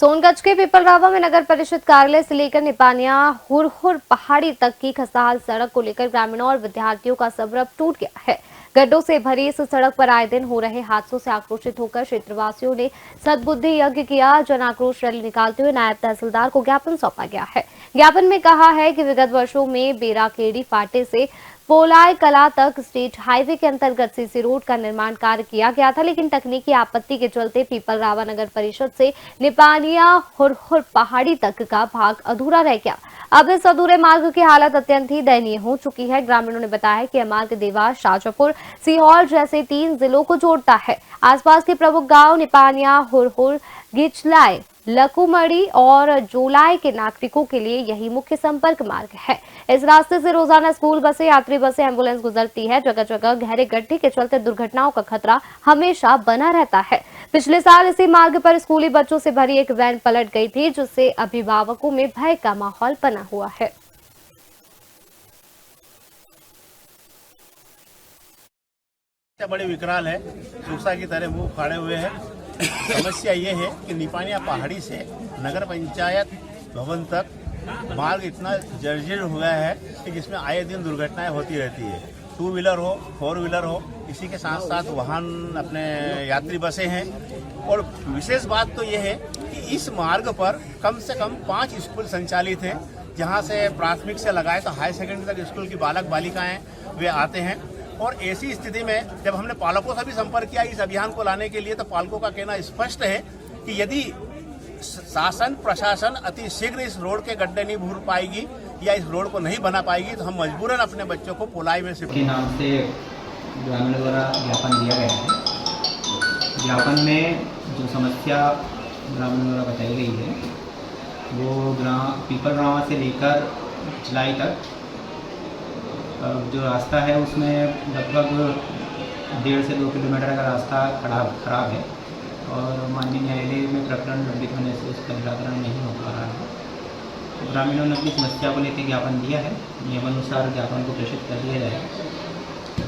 सोनगंज के पिपलरावा में नगर परिषद कार्यालय से लेकर निपानिया हुरहुर पहाड़ी तक की खस्ताहाल सड़क को लेकर ग्रामीणों और विद्यार्थियों का सब्र टूट गया है। गड्ढों से भरी इस सड़क पर आए दिन हो रहे हादसों से आक्रोशित होकर क्षेत्रवासियों ने सद्बुद्धि यज्ञ किया। जन आक्रोश रैली निकालते हुए नायब तहसीलदार को ज्ञापन सौंपा गया है। ज्ञापन में कहा है कि विगत वर्षों में बेराकेड़ी फाटे से पोलाई कला तक स्टेट हाईवे के अंतर्गत सीसी रोड का निर्माण कार्य किया गया था, लेकिन तकनीकी आपत्ति के चलते पिपलरावा नगर परिषद से निपानिया हुरहुर पहाड़ी तक का भाग अधूरा रह गया। अब इस अधूरे मार्ग की हालत अत्यंत ही दयनीय हो चुकी है। ग्रामीणों ने बताया कि यह मार्ग देवास, शाजापुर, सीहोर जैसे 3 जिलों को जोड़ता है। आसपास के प्रमुख गांव निपानिया, हुरहुर, गिचलाई, लकुमड़ी और जोलाई के नागरिकों के लिए यही मुख्य संपर्क मार्ग है। इस रास्ते से रोजाना स्कूल बसें, यात्री बसें, एम्बुलेंस गुजरती है। जगह जगह गहरे गड्ढे के चलते दुर्घटनाओं का खतरा हमेशा बना रहता है। पिछले साल इसी मार्ग पर स्कूली बच्चों से भरी एक वैन पलट गई थी, जिससे अभिभावकों में भय का माहौल बना हुआ है। बड़े विकराल है, सूसा की तरह मुंह फाड़े हुए हैं। समस्या ये है कि निपानिया पहाड़ी से नगर पंचायत भवन तक मार्ग इतना जर्जर हुआ है कि जिसमें आए दिन दुर्घटनाएं होती रहती है। 2 व्हीलर हो, 4 व्हीलर हो, इसी के साथ साथ वाहन अपने यात्री बसें हैं। और विशेष बात तो ये है कि इस मार्ग पर कम से कम 5 स्कूल संचालित हैं, जहाँ से प्राथमिक से लगाए तो हाई सेकेंडरी तक स्कूल की बालक बालिकाएं वे आते हैं। और ऐसी स्थिति में जब हमने पालकों से भी संपर्क किया इस अभियान को लाने के लिए, तो पालकों का कहना स्पष्ट है कि यदि शासन प्रशासन अति शीघ्र इस रोड के गड्ढे नहीं भर पाएगी या इस रोड को नहीं बना पाएगी, तो हम मजबूरन अपने बच्चों को पोलाई में शिफ्ट के नाम से ग्रामीणों द्वारा ज्ञापन दिया गया है। ज्ञापन में जो समस्या ग्रामीणों द्वारा बताई गई है वो पिपलरावा से लेकर जुलाई तक जो रास्ता है उसमें लगभग 1.5 से 2 किलोमीटर का रास्ता खराब है और माननीय न्यायालय में प्रकरण लंबित होने से उसका निराकरण नहीं हो पा रहा है। तो ग्रामीणों ने अपनी समस्या को लेकर ज्ञापन दिया है। नियमानुसार ज्ञापन को प्रेषित कर दिया जाएगा।